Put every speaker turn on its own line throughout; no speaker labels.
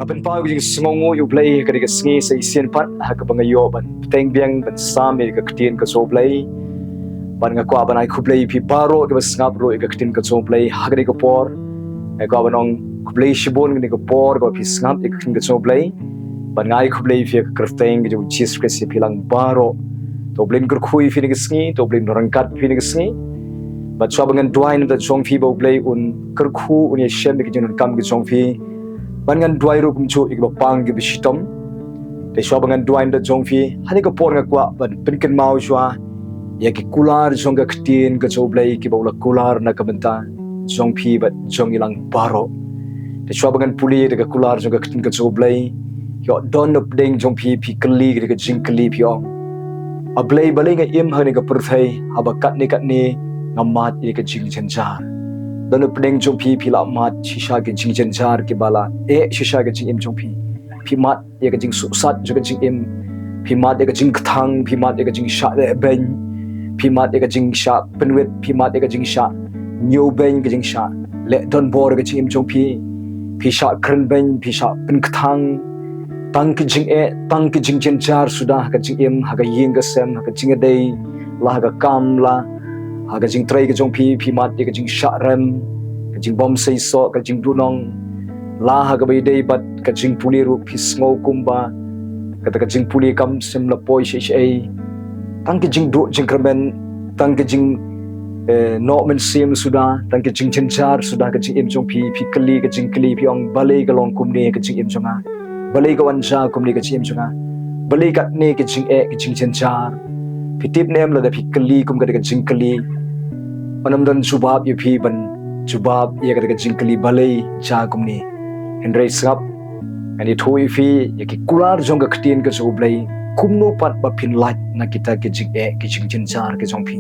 Kapan pau jing Sngi U Blei ka sngi sa isian pat ha ka bangayo ban teng biang ban sami ka ktien ka so blei ban nga kwa ban ai khu blei pi baro ka ngap ro ka ktien ka so blei ha ka por ai kwa ban ong khu blei shibun ni ka por ka pi ngap ka ktien ka so blei ban ngai khu blei fi ka krteng ka Jesus Christ pi lang baro to blin kur khui fi ni ka sngi to blin rangkat fi ni ka sngi ba chwa bangan duai na chong fi bo blei un kur khu un ye shem ka jin kam ka chong fi ban ngan duai ru kum chu ik ba pang ki bishitom te shwa bangan duai da jong fi hani ka por nga kwa ban pin ken mau shwa ya ki kular jong ka ktien ka cho blai ki bola kular na ka benta jong fi ba jong ilang baro te shwa bangan puli de ka kular jong ka ktien ka cho blai yo don up ding jong fi kli ka jing kli pi ong a blai balei nga im hani ka purthai haba kat ni ngamat ni ka jing jingjynjar dan pedeng jong pi la mat shisha ke jingjynjar ke bala shisha ke jing im jong pi mat ye ke jing susat jo ke jing im pi mat ye ke jing thang pi mat ye ke jing sha le ben pi mat ye ke jing sha penwet pi mat ye ke jing sha new ben ke jing sha le don bor ke jing im jong pi sha kren ben pi sha pen thang tang ke jing tang ke jingjynjar sudah ke jing im ha ga ying ga sem ha ga jing dei la ga kam la ha ka jing trai ka jong pi mat ka jing sha rem ka jing bom sei so ka jing dunong la ha ka bai dei bat ka jing puli ru phi ngo kumba ka jing puli kam sem la poi sei tang ka jing du jing kramen tang ka jing no men sim suda tang ka jing jingjynjar suda ka jing im jong pi kli ka jing kli pi ong balei ka long kum ne ka jing im jonga balei ka wan ja kum ne ka jing im jonga balei ka ne ka jing ka jing jingjynjar pi tip nem la da pi kli kum ka jing kli Anam dan jubab yu pi ban jubab ya ka jingkali balei ja kumni henry sap ani thui fi ya ki kular jong ka ktien ka so blai kumno pat ba phin lat na kita ke jing ke jingjynjar ke jong pi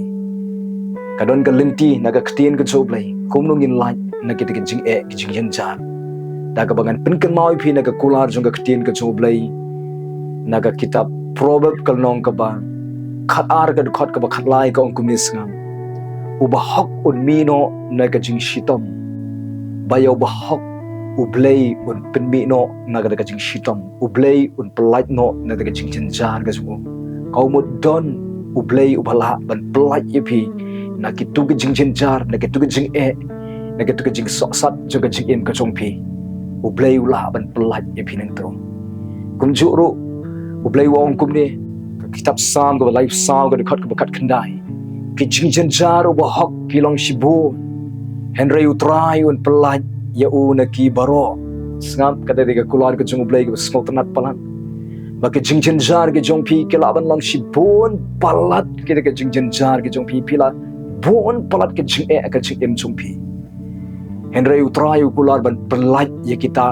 kadon ka linti na ka ktien ka so blai kumno ngin lat na kita ke jing ke jingjynjar da ka bangan pin kan mau pi na ka kular jong ka ktien ka so blai na ka kitab Proverb kal nong ka ba khat ar ka khot ka ba khat lai ka ong kumni sngam ubahok un mino na ka jing shitom bayo bahok u blei un pinmino na ka jing shitom u blei un polite no na ka jing jingjynjar ka su kau mo don u blei u bala ban polite yepi na ki tu ka jing jingjynjar na ki tu ka jing na ki tu ka jing sat jo ka jing im ka chong pi u blei u la ban polite yepi nang to kum ju ru u blei wong kum ni kitab sam ka life sam ka khat ka kat khandai ki jingjynjar u bahok ki long shibun henry utrai un pelat ya u na ki baro ngap kada de kular ka jung blai ka smol tanat palan ba ki jingjynjar ki jong pi ki laban long shibun palat ki de jingjynjar ki jong pi pila bon palat ki jing ka jing em jong pi henry utrai u kular ban pelat ya kita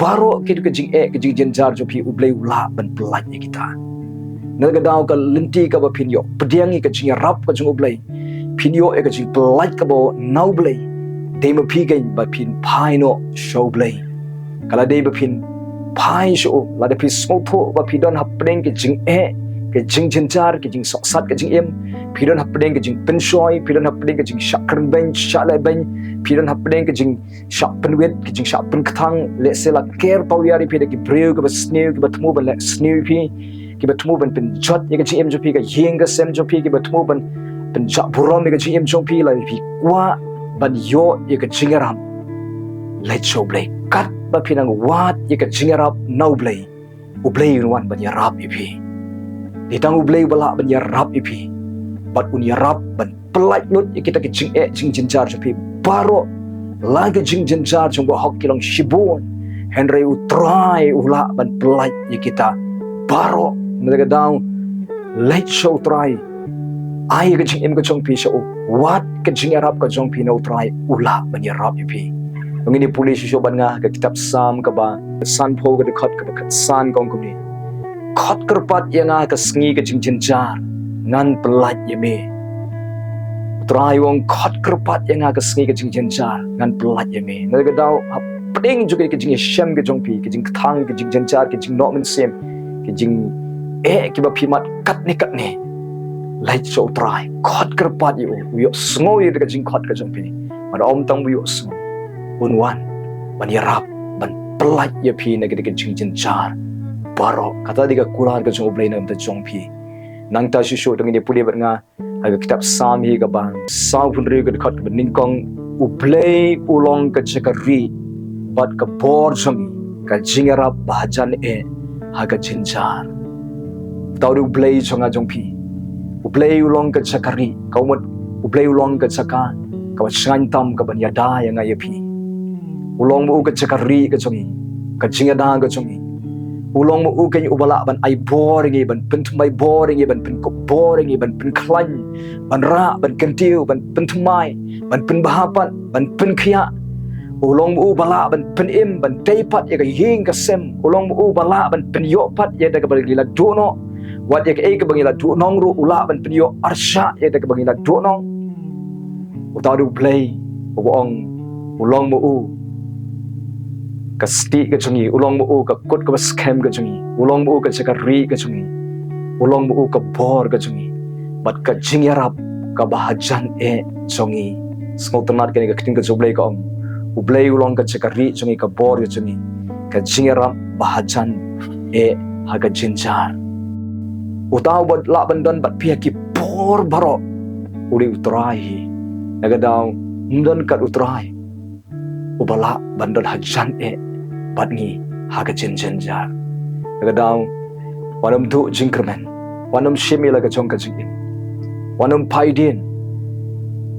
baro ki de jing ka jingjynjar jong pi u blai ula ban pelat ya kita naga daw ka linti ka ba pinyo pediangi ka jing rap ka jing blai pinyo ka jing polite ka bo nau blai de ma pi gain ba pin pai no show blai kala de ba pin pai show la de pi smotho ba pi don hapdeng ka jing ka jing jingjynjar ka jing sat ka jing em pi don hapdeng ka jing penshoi pi don hapdeng ka jing shakran ben shala ben pi don hapdeng ka jing shak penwet ka jing shak penktang le se la care pawyari pi de ki breu ka ba snew ka ba tmu ba le snew pi ki batmu ban pen jot ye ka gm jo pi ka yeng ka sem jo pi ki batmu ban pen ja burom ye ka gm jo pi la pi kwa ban yo ye ka jingaram let show blai kat ba pinang wat ye ka jingarap now blai u blai wan ban ya rap pi di tang u blai bala ban ya rap pi bat un ya rap ban pelait lut ye kita ki jingjynjar jo pi baro la ka jingjynjar jo ba hok kilong shibun henry u try ula ban pelait ye kita baro naga down late show try ai ka jing im ka chong pi show what ka jing arab ka jong pi no try ula ban ya rap pi ngini police show ban nga ka kitab sam ka ba san pho ka khat ka khat san kong kum ni khat karpat ya nga ka sngi ka jing jingjynjar nan pelat ya me try wong khat karpat ya nga ka sngi ka jing jingjynjar nan pelat ya me naga daw peding juga ka jing shem ka jong pi ka jing thang ka jing jingjynjar ka jing no men sem ki jing ki ba phi mat kat ni light show try khot kar pat yo sngo ye ka jing khot ka jong pi ma om tang bu yo sngo un wan ban yarap ban pelaj ya phi na ke jingjynjar baro kata diga kular ka jong blei nam ta jong phi nang ta shu tong ni puli ber nga aga kitab sam hi ka bang sau pun ri ka khat ka ning kong u blei ulong ka chakari bat ka bor jong ka jingarap bajan haga jinjar tau du blei chonga jong phi u blei ulong ka chakari kaumot u blei ulong ka chaka ka shan tam ka ban yada ya nga ya phi ulong mu ka chakari ka chongi ka jingada ka chongi ulong mu ka ubala ban ai boring ban pentumai boring ban pen ko boring ban pen klan ban ra ban kentiu ban pentumai ban pen bahapan ban pen khia ulong mu bala ban pen im ban teipat ya ka ying ka sem ulong mu bala ban pen yo pat ya da ka bagila duno wat ya ka ka bagila du nong ru ula ban pen yo arsha ya da ka bagila du nong utau du play uong ulong mu ka sti ka chungi ulong mu ka kot ka scam ka chungi ulong mu ka chakari ka chungi ulong mu ka bor ka chungi bat ka jingyarap ka bahajan chungi smotanat ka ni ka kiting ka joblay ka ong ublay ulong ka chakari chungi ka bor ka chungi ka jingyarap bahajan haga jinjar utaw bat la bandon bat pia ki bor baro uli utrai nagadaw ndon kat utrai ubala bandon hajan bat ngi haga jingjynjar nagadaw wanam du jingkermen wanam shimila ka chong ka jingin wanam paidin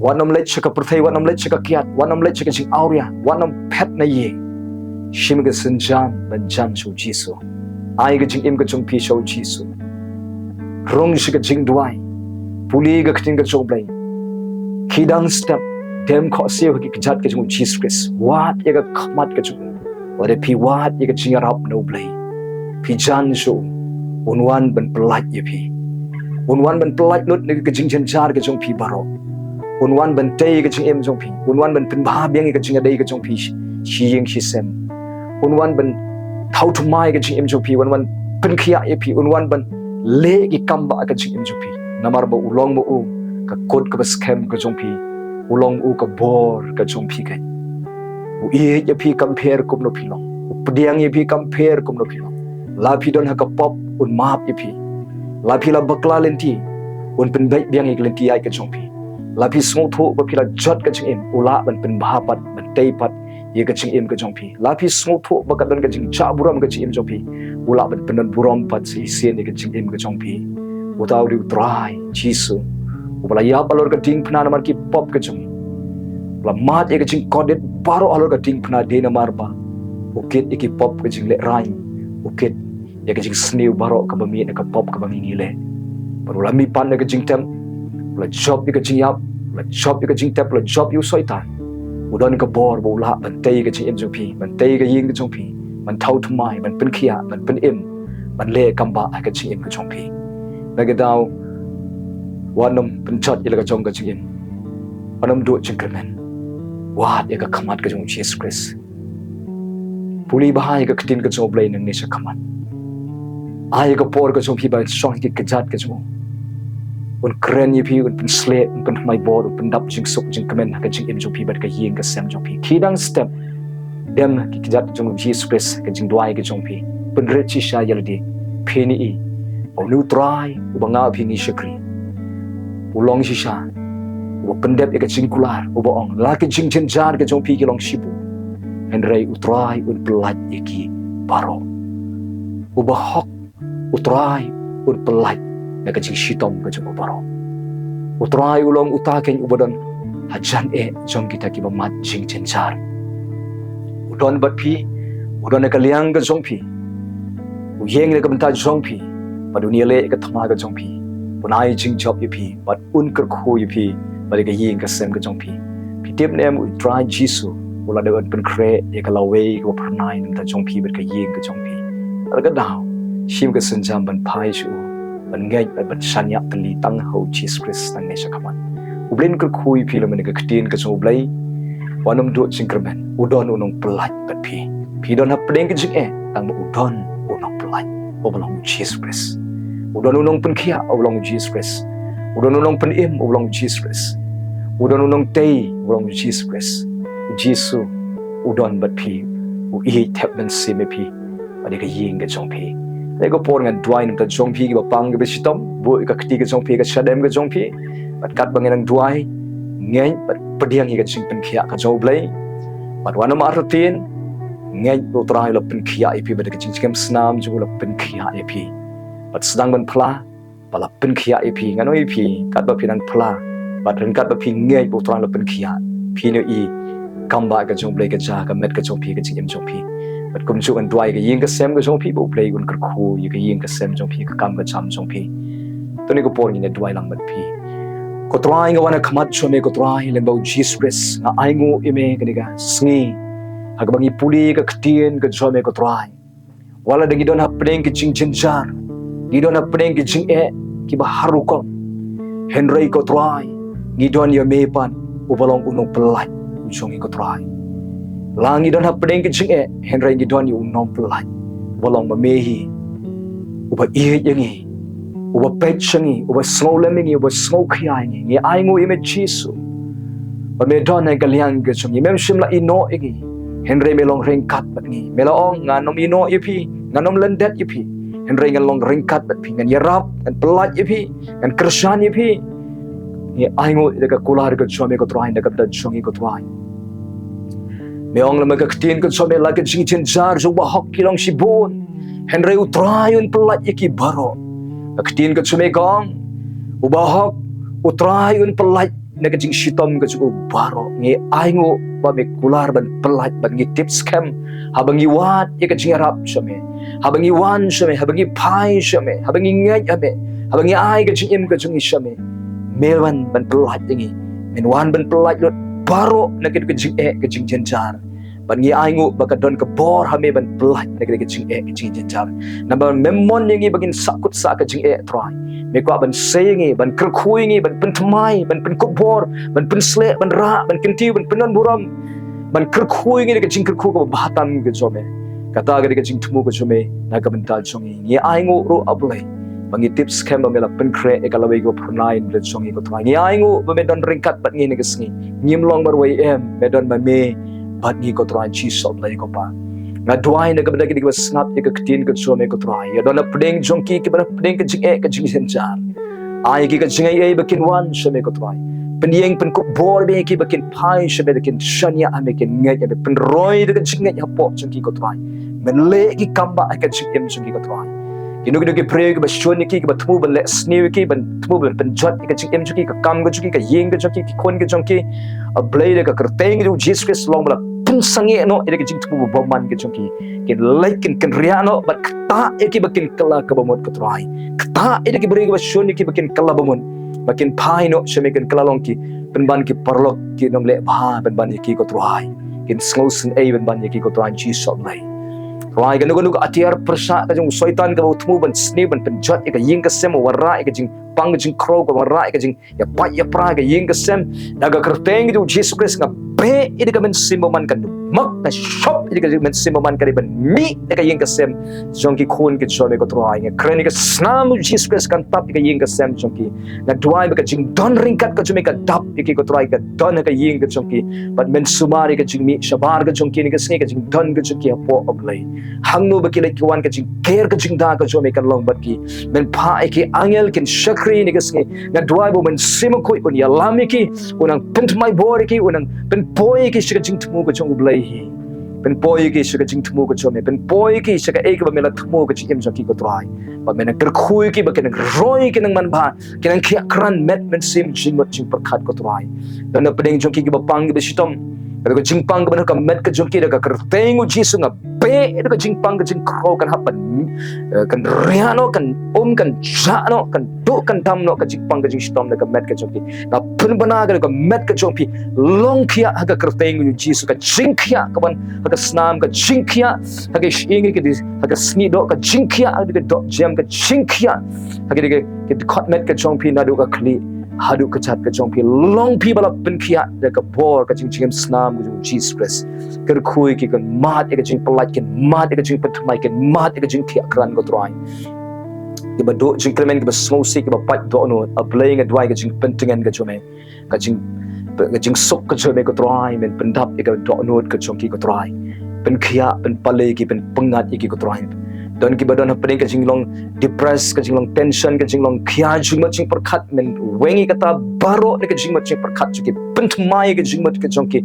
wanam lech ka perthai wanam lech ka kiat wanam lech ka jing auria wanam pet na ye shim ka sinjam banjam shu jisu ai ka jing im ka chong pi shu jisu rong shi ka jingduwai puli ka kting ka chong blai kidang step dem ko siu ki kijat ka jung Jesus Christ wat ya ka khmat ka jung wada pi wat ya ka jingarap no blai pi jan shu unwan ban pelat ya pi unwan ban pelat lut ni ka jingjynjar ka jung pi baro unwan ban tei ka jing em jung pi unwan ban pen ba biang ka jingadai ka jung pi shi ying shi sem unwan ban thau tu mai ka jing em jung pi unwan pen khia ya pi unwan ban le ki kamba ka jing em jung pi namar ba ulong mo ka kot ka scam ka jung pi ulong ka bor ka jung pi kai u ya pi compare kum no pi long pediang ya pi compare kum no pi long la pi don ha ka pop un map ya pi la pi la bakla lenti un pen bai biang ik lenti ai ka jung pi la pi small tho ba pi la jot ka jing em ula ban pen bahapat ban tei pat ye ka jing em ka jung pi la pi small tho ba ka don ka jing cha buram ka jing em jung pi ula ban pen buram pat si sen ka jing em ka jung pi utau di try jisu ubala ya palor ka ding phna namar ki pop ka jung la mat ye ka jing kodet baro alor ka ding phna de namar ba ukit iki pop ka jing le rai ukit ye ka jing snew baro ka bami na ka pop ka bami ngile baru la mi pan ka jing tem la job ye ka jing yap la job ye ka jing tap la job yu soitan udon ka bor bo la ban tei ka jing em jung pi ban tei ka ying ka jung pi man thau thmai man pen khia man pen im man le kamba ka jing em ka jung pi nagadaw wanam penchat ila ka jong ka jing wanam do jingkermen wat ya ka khamat ka jong Jesus Christ puli bahai ka ktin ka jong blai nang ni sa khamat ai ka por ka jong pi ba song ki ka jat ka jong un kren yi pi un pen sle un pen mai bor un pen dap jing sok jing kemen ka jing em jong pi ba ka ying ka sem jong pi kidang step dem ki ka jat jong Jesus Christ ka jing duai ka jong pi pen re chi sha yaldi pheni onu try ubanga phingi shakri ulong shisha u pendep ka jingkular uba ong la ka jingjynjar ka jong pi ki long shibu henrei utrai un pelat iki baro uba hok utrai un pelat na ka jing shitom ka jong baro utrai ulong utaken ubadon hajan jong kita ki ba mat jingjynjar udon bat pi udon ka liang ka jong pi u yeng ka benta jong pi pa dunia le ka thama ka jong pi punai jing job yu pi but un kar khu yu pi ba ka ying ka sem ka jong pi pi tip nem u try jisu ula de pen kre e ka lawe ko pranai nim ta jong pi ba ka ying ka jong pi ar ka daw shim ka sanjam ban pai shu ban ngai ban sanya tali tang ho Jesus Christ tang ne sha kaman u blin kar khu yu pi le men ka ktin ka jong blai wanam do jingkermen udon unong pelat bat pi don ha pdeng ka jing tang udon unong pelat oblong Jesus Christ udon unong pen khia oblong Jesus Christ udon unong pen im oblong Jesus Christ udon unong tei oblong Jesus Christ Jisu udon bat phi u I thep nan sim phi ani ka ying ka jong phi le ko por ngan duai nam ta jong phi ki ba pang ka besitom bu ka khti ka jong phi ka shadem ka jong phi bat kat bang nang duai ngai bat pediang hi ka jing pen khia ka jong blei bat wana ma rutin ngai bu trai lo pen khia I phi bat ka jing kem snam ju lo pen khia I phi bat sedang ban phla bala pen khia I phi ngano I phi kat ba phi nang phla bat ren kat ba phi ngai bu trai lo pen khia phi no I kamba ka jong blei ka ja ka met ka jong phi ka jing em jong phi bat kum chu an duai ka ying ka sem ka jong phi bu blei gun kar khu yi ka ying ka sem jong phi ka kam ka cham jong phi to ni ko por ni ne duai lang bat phi ko trai nga wana khamat chome ko trai leng bau Jesus nga ai ngu ime ka ni ka sngi ha ka bangi puli ka ktien ka chome ko trai wala dangi don happening ki jingjynjar gi don happening ki jing ki ba haru ko henry ko trai gi don yo mepan ubalong unong pelai jongi ko trai langi don happening ki jing henry gi don yo unong pelai ubalong ma mehi uba yangi uba pet changi uba snow lemingi uba snow khiai ngi ai ngu ime Jesus ba me don na kaliang ke chungi mem shim la ino igi henry melong ring kat bat ngi melong nganom ino ipi nganom lendet ipi henry ngalong ring kat bat pi ngan yarap ngan pelat ipi ngan kershan ipi ngi ai ngu de ka kular ke chome ko trai de ka da chungi ko trai meong la ka ktin ko chome la ka jingjynjar jo ba hok kilong shibun henry utrai un pelat iki baro ktin ka chome gong ubahok utrai un pelat na ka jing shitom ka chu baro ngi ai ngu ba me kular ban pelat ban ngi tips cam habangi wat ye ka jing rap chome habangi wan chome habangi pai chome habangi ngai ame habangi ai ka jing im ka chung chome melwan ban pelat ngi men wan ban pelat lot baro na ka jing ka jing jinjar ban ngi ai ngu ba ka don ka bor hame ban pelat na ka jing ka jing jinjar na ba memon ngi bagin sakut sa ka jing try me ko ban sayingi ban kerkhui ngi ban pentmai ban penkubor ban pensle ban ra ban kenti ban penon buram ban kerkhui ngi ka jing kerkhu ka bahatan ka jome kata ka jing thumu ka jome na ka benta chongi ngi ai ngu ro ablei bangi tips kem ba mela penkre e kalawai go pranai le chongi ko try ngi ai ngu ba me don ringkat bat ngi ne ka sngi ngim long bar wai me don ba me bat ngi ko try chi sob lai ko pa na duai na kabda ki snap ka ktin ka chome ko try ya don pdeng jongki ki ba pdeng ka jing ka jing senjar ai ki ka jing ai bakin wan shome ko try penyeng pen ko bor be ki bakin pai shome bakin shania ame ken ngai be pen roi ka jing ngai hapo jongki ko try men le ki kamba ka jing em jongki ko try kinu ki pray ki ba shoni ki ba thmu ban le snew ki ban thmu ban pen jot ka jing em jongki ka kam ka jongki ka yeng ka jongki ki kon ka jongki a blay ka kerteng ju Jesus Christ long bala pun sange no ide jing tu boman ke chungki kin like kin riano but kta eki bakin kala ka bomot ka try kta ide ki bri ba shoni ki bakin kala bomon bakin pai no sheme kin kala long ki penban ki parlok ki nom le ba penban ki ko try kin slosen e penban ki ko try chi shop lai try ga no ka atiar prasa ka jung soitan ka utmu ban sne ban pen jot ka ying ka sem wara ka jing pang jing crow ka wara ka jing ya pa ya pra ka ying ka sem daga kerteng ju Jesus Christ nga pe ide ka men simoman kan mak na shop ide ka men simoman ka ban mi ka ying ka sem jongki khon ki chome ko try nga kreni ka snam Jesus Christ kan tap ka ying ka sem jongki na duai ka jing don ring kat ka chome ka dap ki ko try ka don ka ying ka jongki but men sumari ka jing mi shabar ka jongki ni ka snge ka jing don ka jongki apo ablai hangno ba ki like wan ka jing care ka jing da ka chome ka long bat ki men pa ki angel kin shakri ni ka snge na duai bo men simo ko un ya lamiki unang pent mai bor ki unang pen poi ki shika jing tmu ka chong blai hi pen poi ki shika jing tmu ka chome pen poi ki shika ek ba mela tmu ka chim jong ki ko try ba men ker khui ki ba ken roi ki nang man ba ken khia kran met men sim jing mot jing par khat ko try dan na pedeng jong ki ba pang ba sitom ka jing pang ka ba ka met ka jong ki da ka kerteng u jisu nga pe ka jing pang ka jing kro kan hapan kan riano kan kan jano kan do kan dam no ka jing pang ka jing sitom da ka met ka jong ki na pun bana ka met ka jong pi long khia ha ka kerteng u jisu ka jing khia ka ban ha ka snam ka jing khia ha ka shingi ki ha ka sni do ka jing khia ha ka do jam ka jing khia ha ka khot met ka jong pi na do ka khli hadu ka chat ka jong pi long pi bala pen khia da ka bor ka jing jing snam u Jesus Christ ker khui ki kan mat ka jing palat kan mat ka jing patmai kan mat ka jing khia kran ko try ki ba do jing klemen ki ba small si ki ba pat do no a playing a dwai ka jing pentingan ka chome ka jing jing sok ka jome ko try men pendap ika do not ka chongki ko try pen khia pen pale ki pen pengat ki ko try don ki badon happening ka jinglong depress ka jinglong tension ka jinglong khia jingmat jing perkhat men wengi kata baro ne ka jingmat jing perkhat ki pen thmai ka jingmat ka chongki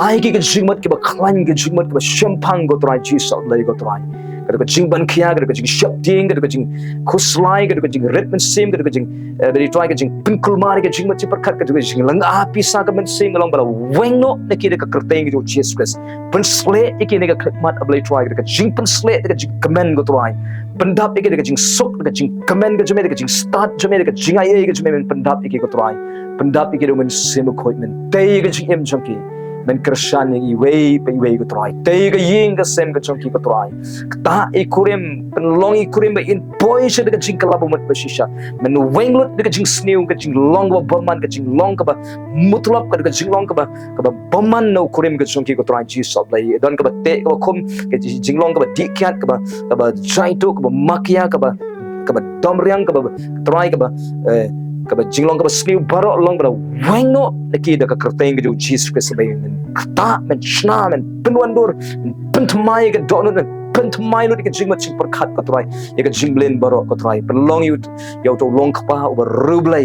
ai ki ka jingmat ki ba khlan ka jingmat ki ba shampang ko try chi so lai ko try kada ka jing ban khia kada ka jing shap ding kada ka jing khuslai kada ka jing ritman sim kada ka jing dari try ka jing pinkul mari ka jing mat chi perkhat ka jing lang api sa ka men sim long bala wengno ne ki ka kerteng ki Jesus Christ pen sle ki ne ka khmat ablai try kada ka jing pen sle ka jing kamen go try pendap ki ka jing sok ka jing kamen ka jame ka jing start jame ka jing ai ka jame men pendap ki ko try pendap ki men sim ko men tei ka jing em changki men Christian yang iway pe iway ko try tei ka ying ka sem ka chongki ko try ta ikurim penlong ikurim ba in boy se ka jing kalabu mat basisha men wenglut ka jing snew ka jing long ba baman ka jing long ka ba mutlap ka jing long ka ba baman no kurim ka chongki ko try Jesus lai don ka ba te ka ba khum ka jing long ka ba dikyat ka ba jai tu ka ba makia ka ba domriang ka ba try ka ba kaba jinglong kaba snew baro long baro wengno laki da ka kerteng jo Jesus Christ bay men kta men shna men penwandur pentmai ka dono men pentmai lo ka jingmat ching perkhat ka try ya ka jinglen baro ka try penlong you to long kpa over rublai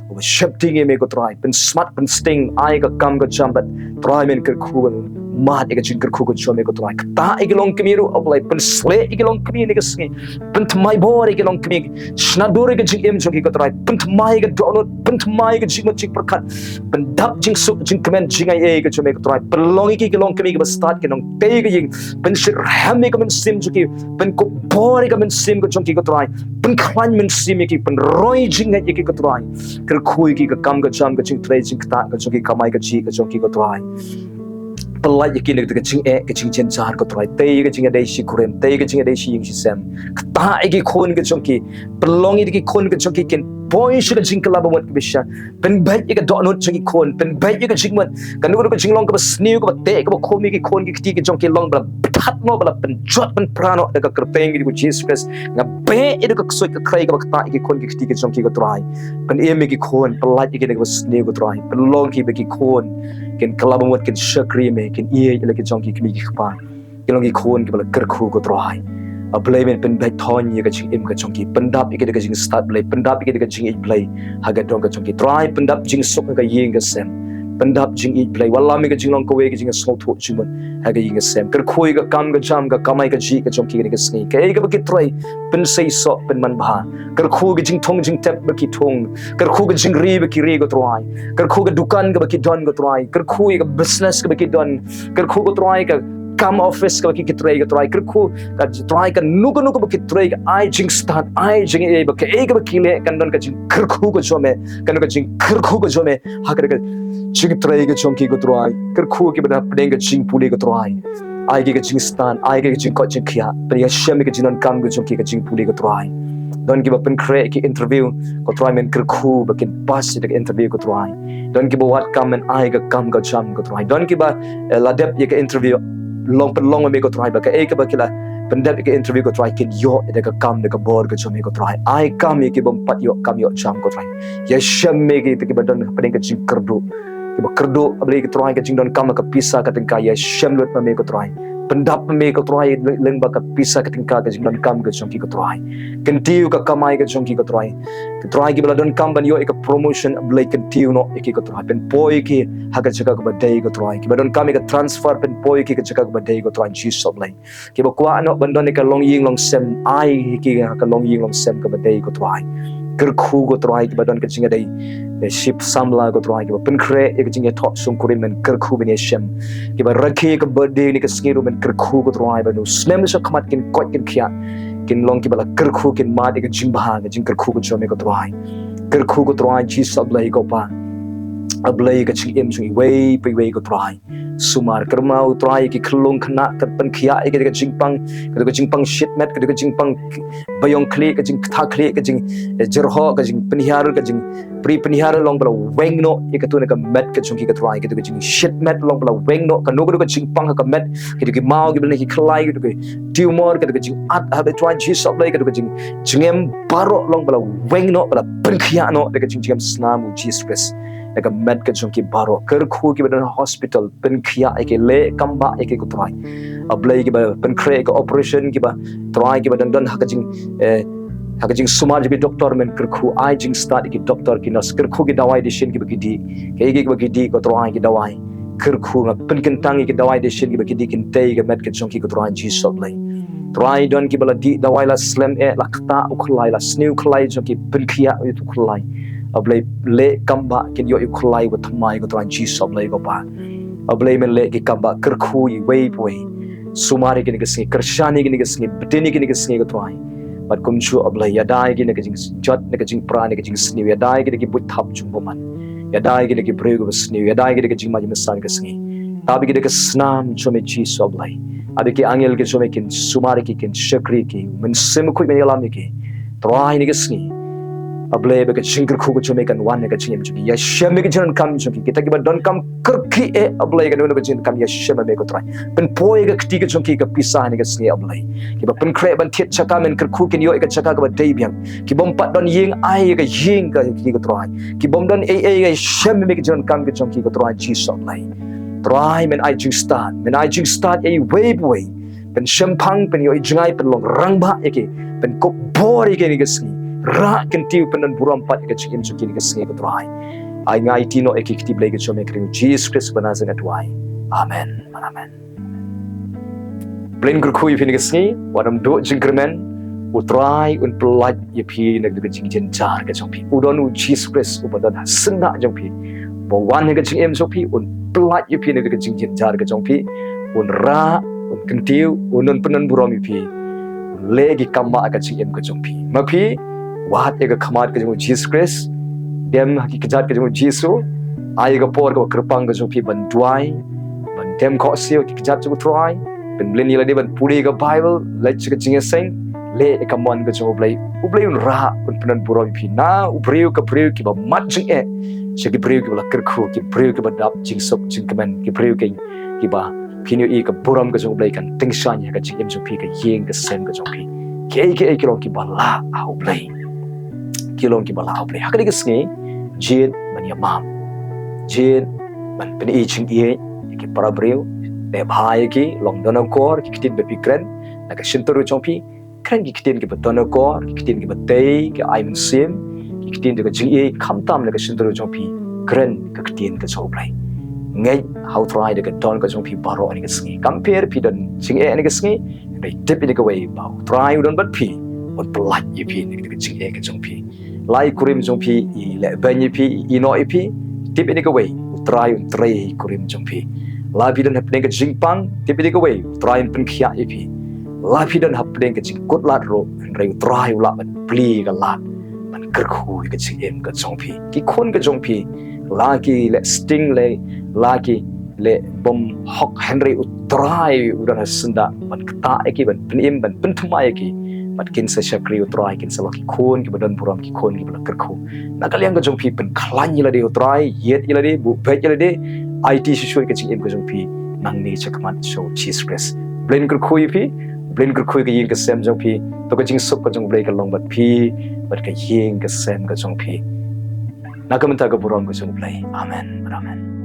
over shifting me ka try pen smart pen sting ai ka kam ka jambat try men ka khuban mat ka jing ka khu ka chome ka try kta igilong kemiru oblai pen sle igilong kemi ne ka sngi pentmai bor igilong kemi shna dur ka jing em chong ka try pentmai ka dono pentmai ka jingmat ching perkhat pendap jing suk jing kemen jing ai ka chome ka try penlong ki kilong kemi ka start ka nong te ka jing pen shir ham ka men sim chuki pen ko bor ka men sim ka chong ka try pen khwan men sim ki pen roi jing ai ka try ker khui ki ka kam ka cham ka ching tre jing ta ka chong ki kamai ka chi ka chong ka try pelai yakin ka ching ka ching chen char ka try te ka ching adai shi kurem te ka ching adai shi ying shi sam ta ki khon ka chong ki pelong ki khon ka chong ki ken boy shi ka jing ka laba wat bisha pen bai ka do not chong ki khon pen bai ka jing mat ka nu ka jing long ka snew ka te ka khomi ki khon ki ti ka chong ki long bla that no bla pen jot pen prano ka kerteng ki Jesus Christ nga be ka soi ka krai ka ta ki khon ki ti ka chong ki ka try pen em ki khon pelai ki ka snew ka try pen long ki be ki khon ken kalabang wat ken shakri me ken ie ile ke jong ki kmi ki khpa ke long ki khon ke bala kar khu ko trai a blai men pen bai thon ye ka ching im ka jong ki pendap ke ka jing start blai pendap ke ka jing blai ha ga dong ka jong ki trai pendap jing sok ka yeng ka sem pendap jing blai wala me ka jing long ko we ka jing so tho jing mon ha ga yeng sem kar khoi ka kam ka jam ka kamai ka ji ka jong ki ka sngi ke ka ba ki trai pen sei so pen man bha kar khu ka jing thong jing tap ba ki thong kar khu ka jing ri ba ki ri ko trai kar khu ka dukan ka ba ki don ko trai kar khu ka business ka ba ki don kar khu ko trai ka kam office ka ba ki trai ka trai kar khu ka trai ka nu ko ba ki trai ka ai jing start ai jing e ba ka ba ki le kan don ka jing kar khu ko chome kan ka jing kar khu ko chome ha ka jing trai ka chong ki ko trai kar khu ki ba pdeng ka jing puli ko trai ai ki ka jing stan ai ki ka jing ko jing khia pa ya shem ka jing don kam ka chong ki ka jing puli ko trai don ki ba pen kre ki interview ko try men kar khu ba kin pass the interview ko try don ki ba wat kam men ai ka kam ka cham ko try don ki ba la dep ye ka interview long me ko try ba ka e ka ba kila pen dep ka interview ko try kin yo de ka kam de ka bor ka chom ko try ai kam ye ki bam pat yo kam yo cham ko try ya shem me ki ki ba don pen ka jing kerdu ki ba kerdu ablei ki try ka jing don kam ka pisa ka ten ka ya shem lut me ko try pendap me ko try leng ba ka pisa ka tingka ka jing don kam ka chong ki ko try kentiu ka kamai ka chong ki ko try ki bala don kam ban yo ka promotion ablei kentiu no ki ko try pen poi ki ha ka chaka ka ba dei ko try ki ba don kam ka transfer pen poi ki ka chaka ka ba dei ko try Jesus ablei ki ba kwa no ban don ka long ying long sem ai ki ka long ying long sem ka ba dei ko try kar khu ko try ki ba don ka chinga dei ship samla ko try ki ba pen kre ek chinga thok sum kurim men kar khu ben shem ki ba rakhe ka birthday ni ka skiru men kar khu ko try ba no snem sa khamat kin kot kin khia kin long ki bala kar khu kin ma de ka jing ba ga jing kar khu ko chome ko try kar khu ko try chi sab lai ko pa ablei ka ching em chung wei pe wei ko try sumar kermau try ki khlong khna ka pen khia e ka jing pang shit met ka jing pang bayong khle ka jing tha khle ka jing jerho ka jing penhiar ka jing pri penhiar long bala weng no e ka tu na ka met ka chung ki ka try ka jing shit met long bala weng no ka no ka jing pang ka met ki mau ki bala ki khlai ka tumor ka jing at ha try ji sab lai ka jing jingem baro long bala weng no bala pen khia no ka jing snam Jesus Christ naga med ka jong ki baro ker khu ki badan hospital pen khia ke le kamba ke ko trai ablei ki ba pen kre ka operation ki ba trai ki badan dan hakajing hakajing sumar ji doctor men ker khu ai jing start ki doctor ki nas ker khu ki dawai de shin ki ba ki di ke ba ki di ko trai ki dawai ker khu nga pen kentang ki dawai de shin ki ba ki di kin tei ga med ka jong ki ko trai ji so blai try don ki bala di dawai la slam la kta ukhlai la snew khlai jo ki pinkhia u khlai ablei le kamba kin yo khlai wa thamai ko tran ji sob lai ko ba ablei men le ki kamba kerkhu i wei poi sumari ki ni ki kershani ki ni ki betini ki ni ki ko trai but kum chu ablei ya dai ki ni ki jing jot ni ki jing pra ni ki jing snew ya dai ki but thap chung bo man ya dai ki ni ki breu ko snew ya dai ki jing ma ji masan ki sngi tabi ki snam chome ji sob lai abi ki angel ki chome kin sumari ki kin shakri ki men sim khu men yalam ki trai ni ki sngi ablei be ka chingkir khu ko chome kan wan ne ka chim chu ya shem ki jan kam chu ki kita ki ba don kam kirki ablei ka no ka jin kam ya shem be ko trai pen poi ka kti ka chung ki ka pisah ni ka sngi ablei ki ba pen kre ban thiet chaka men kir khu kin yo ka chaka ka ba dei biang ki bom pat don ying ai ka ying ka ki ko trai ki bom don ai ka shem me ki jan kam ki chung ki ko trai ji so ablei try men I jing start a wave way pen shempang pen yo jingai pen long rangba eke pen ko bor eke ni gesni ra kentiu pen buram pat eke chikim chukin gesni ko try ai ngai tino eke kiti blai ke chome krim Jesus Christ banazan atwai amen amen blin kur khu yipin gesni wadam do jingkermen utrai un pelat yipi nak de jingjynjar ke chompi udon u Jesus Christ upadan senda jompi bo wan ke jingem sopi un pelat yupi ne ke jingjynjar ke jongpi un ra un kentiu unun penan buram yupi legi kamba ka jingem ke jongpi mapi wat ega khamat ke jong Jesus Christ dem haki kejat ke jong Jesus ai ga por ka kerpang ke jongpi ban duai ban dem ko sio ki kejat jong try ben blin yela de ban puri ka Bible lech ke jingeseng le ka mon ke jong ublei un ra un penan buram yupi na ubriu ki ba mat jing Segi priu ki bala kerkhu ki priu ki badap jing sok jing kemen ki priu ki ba pinyo i ka buram ka jong blai kan tingshan ya ka jing em jong pi ka yeng ka sen ka jong pi ki long ki bala au blai ki long ki bala au blai hakari ka sngi jin man ya mam jin man pen i jing i ki para priu de bhai ki long dona kor ki kitin be pi kren na ka shintoru jong pi kren ki kitin ki badona kor ki kitin ki batei ki ai mun sim kitin de jing e kham tam le ka sindro jong pi kren ka kitin ka choblai ngai how try de ka don ka jong pi baro ani ka sngi compare pi don jing e ani ka sngi dei tip ni ka way ba try don but pi on plat ye pi ni ka jing e ka jong pi lai kurim jong pi I le ban ye pi I no ye pi tip ni ka way try on tray kurim jong pi la pi don hapne ka jing pang tip ni ka way try on pen khia ye pi la pi don hapne ka jing kot lat ro rei try la ban pli ka lat kerkhu ke chim ka chongpi ki khon ka chongpi la ki le sting le la ki le bom hok henry utrai udan senda ban kta eki ban pnim ban penthuma eki bat kin sa shakri utrai kin sa ki khon ki badan puram ki khon ki bala kerkhu na kaliang ka chongpi pen khlan yila de utrai yet yila de bu bet yila de it shoi ka chim ka chongpi nang ni chakmat show Jesus Christ blin kerkhu yipi blin kerkhu ka yin ka sem chongpi to ka jing sok ka jong blai ka long bat pi bat ka yeng ka sem ka jong pi na ka menta ka buram ka jong blai amen amen